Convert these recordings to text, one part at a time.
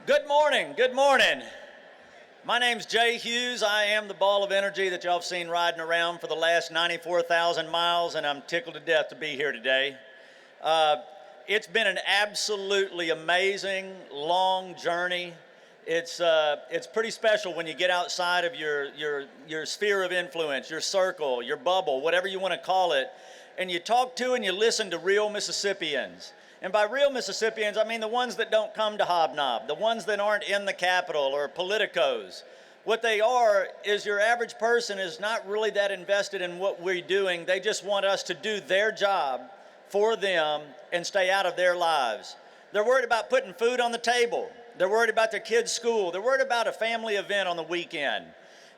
Good morning, good morning. My name's Jay Hughes. I am the ball of energy that y'all have seen riding around for the last 94,000 miles, and I'm tickled to death to be here today. It's been an absolutely amazing, long journey. It's pretty special when you get outside of your sphere of influence, your circle, your bubble, whatever you want to call it, and you talk to and you listen to real Mississippians. And by real Mississippians, I mean the ones that don't come to Hobnob, the ones that aren't in the Capitol or politicos. What they are is your average person is not really that invested in what we're doing. They just want us to do their job for them and stay out of their lives. They're worried about putting food on the table. They're worried about their kids' school. They're worried about a family event on the weekend.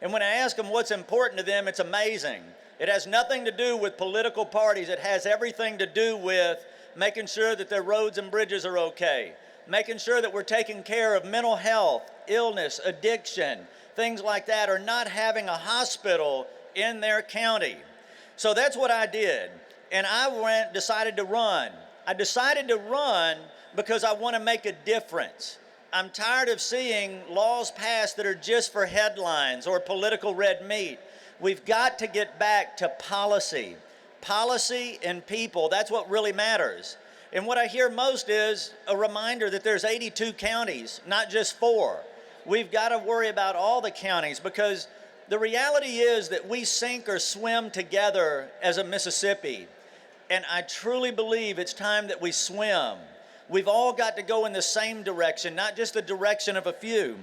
And when I ask them what's important to them, it's amazing. It has nothing to do with political parties. It has everything to do with making sure that their roads and bridges are okay, making sure that we're taking care of mental health, illness, addiction, things like that, or not having a hospital in their county. So that's what I did. And I decided to run. I decided to run because I want to make a difference. I'm tired of seeing laws passed that are just for headlines or political red meat. We've got to get back to policy. Policy and people, that's what really matters. And what I hear most is a reminder that there's 82 counties, not just 4. We've got to worry about all the counties because the reality is that we sink or swim together as a Mississippi. And I truly believe it's time that we swim. We've all got to go in the same direction, not just the direction of a few.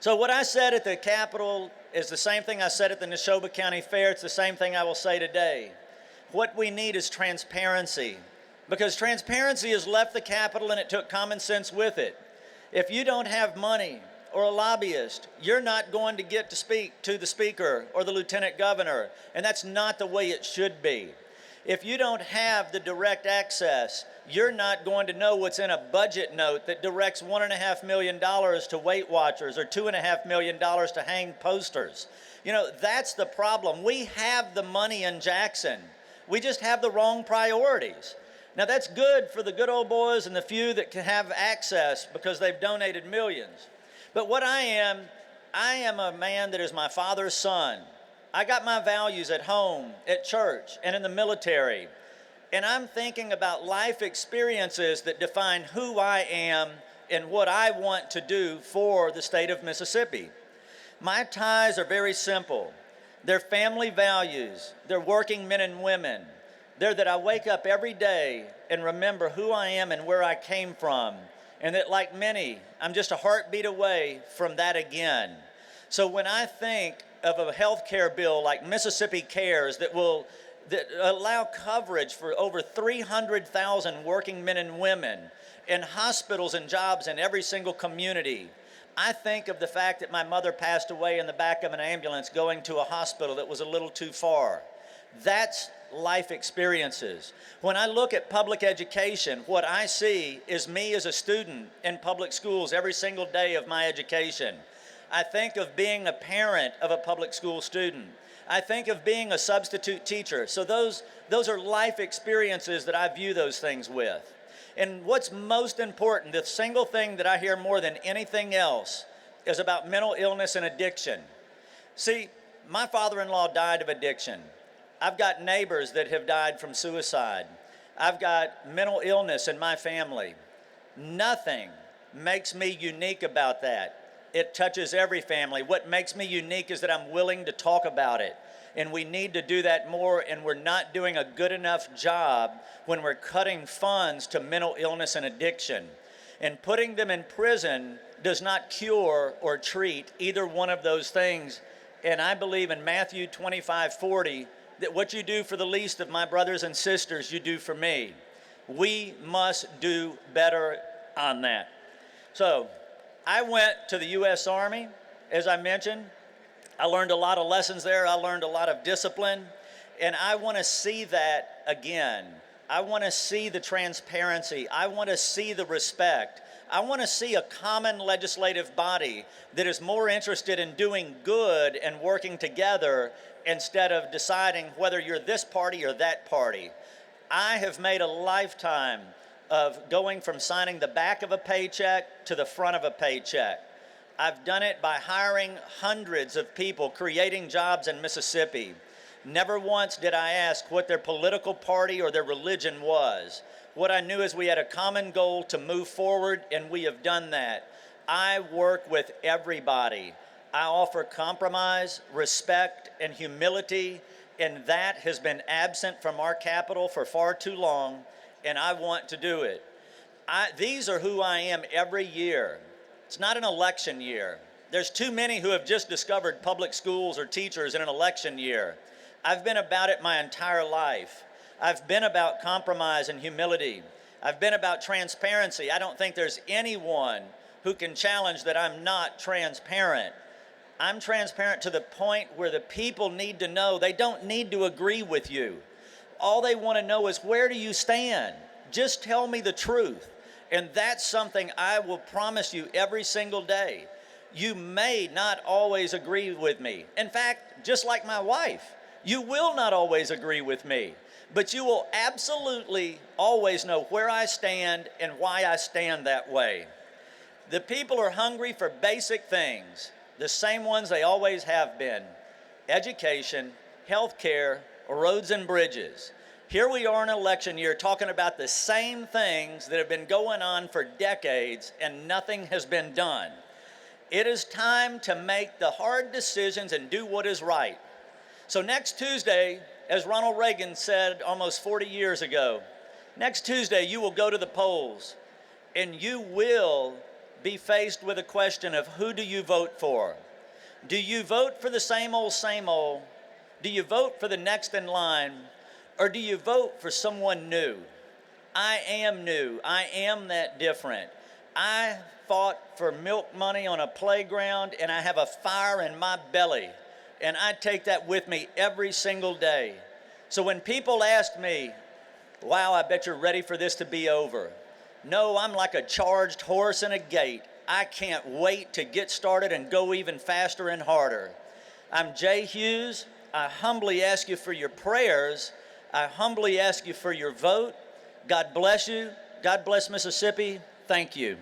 So what I said at the Capitol is the same thing I said at the Neshoba County Fair. It's the same thing I will say today. What we need is transparency, because transparency has left the Capitol and it took common sense with it. If you don't have money or a lobbyist, you're not going to get to speak to the speaker or the lieutenant governor, and that's not the way it should be. If you don't have the direct access, you're not going to know what's in a budget note that directs $1.5 million to Weight Watchers or $2.5 million to hang posters. You know, that's the problem. We have the money in Jackson. We just have the wrong priorities. Now that's good for the good old boys and the few that can have access because they've donated millions. But what I am a man that is my father's son. I got my values at home, at church, and in the military. And I'm thinking about life experiences that define who I am and what I want to do for the state of Mississippi. My ties are very simple. They're family values. They're working men and women. They're that I wake up every day and remember who I am and where I came from. And that, like many, I'm just a heartbeat away from that again. So when I think of a health care bill like Mississippi Cares that allow coverage for over 300,000 working men and women in hospitals and jobs in every single community, I think of the fact that my mother passed away in the back of an ambulance going to a hospital that was a little too far. That's life experiences. When I look at public education, what I see is me as a student in public schools every single day of my education. I think of being a parent of a public school student. I think of being a substitute teacher. So those are life experiences that I view those things with. And what's most important, the single thing that I hear more than anything else, is about mental illness and addiction. See, my father-in-law died of addiction. I've got neighbors that have died from suicide. I've got mental illness in my family. Nothing makes me unique about that. It touches every family. What makes me unique is that I'm willing to talk about it. And we need to do that more, and we're not doing a good enough job when we're cutting funds to mental illness and addiction. And putting them in prison does not cure or treat either one of those things. And I believe in Matthew 25:40 that what you do for the least of my brothers and sisters, you do for me. We must do better on that. So I went to the U.S. Army, as I mentioned. I learned a lot of lessons there. I learned a lot of discipline, and I want to see that again. I want to see the transparency. I want to see the respect. I want to see a common legislative body that is more interested in doing good and working together instead of deciding whether you're this party or that party. I have made a lifetime of going from signing the back of a paycheck to the front of a paycheck. I've done it by hiring hundreds of people, creating jobs in Mississippi. Never once did I ask what their political party or their religion was. What I knew is we had a common goal to move forward, and we have done that. I work with everybody. I offer compromise, respect, and humility, and that has been absent from our capital for far too long, and I want to do it. These are who I am every year. It's not an election year. There's too many who have just discovered public schools or teachers in an election year. I've been about it my entire life. I've been about compromise and humility. I've been about transparency. I don't think there's anyone who can challenge that I'm not transparent. I'm transparent to the point where the people need to know. They don't need to agree with you. All they want to know is, where do you stand? Just tell me the truth. And that's something I will promise you every single day. You may not always agree with me. In fact, just like my wife, you will not always agree with me. But you will absolutely always know where I stand and why I stand that way. The people are hungry for basic things, the same ones they always have been: education, health care, roads and bridges. Here we are in an election year talking about the same things that have been going on for decades, and nothing has been done. It is time to make the hard decisions and do what is right. So next Tuesday, as Ronald Reagan said almost 40 years ago, next Tuesday you will go to the polls, and you will be faced with a question of, who do you vote for? Do you vote for the same old, same old? Do you vote for the next in line? Or do you vote for someone new? I am new. I am that different. I fought for milk money on a playground, and I have a fire in my belly, and I take that with me every single day. So when people ask me, wow, I bet you're ready for this to be over. No, I'm like a charged horse in a gate. I can't wait to get started and go even faster and harder. I'm Jay Hughes. I humbly ask you for your prayers. I humbly ask you for your vote. God bless you. God bless Mississippi. Thank you.